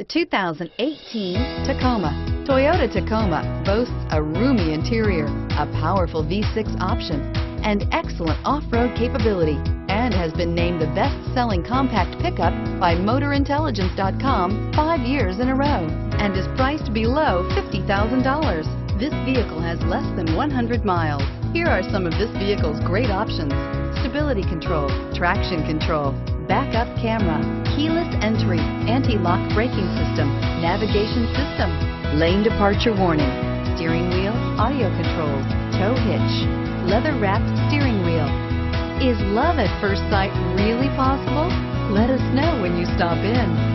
The 2018 Tacoma. Toyota Tacoma boasts a roomy interior, a powerful V6 option, and excellent off-road capability, and has been named the best-selling compact pickup by MotorIntelligence.com 5 years in a row, and is priced below $50,000. This vehicle has less than 100 miles. Here are some of this vehicle's great options: stability control, traction control, backup camera, keyless entry, anti-lock braking system, navigation system, lane departure warning, steering wheel audio controls, tow hitch, leather-wrapped steering wheel. Is love at first sight really possible? Let us know when you stop in.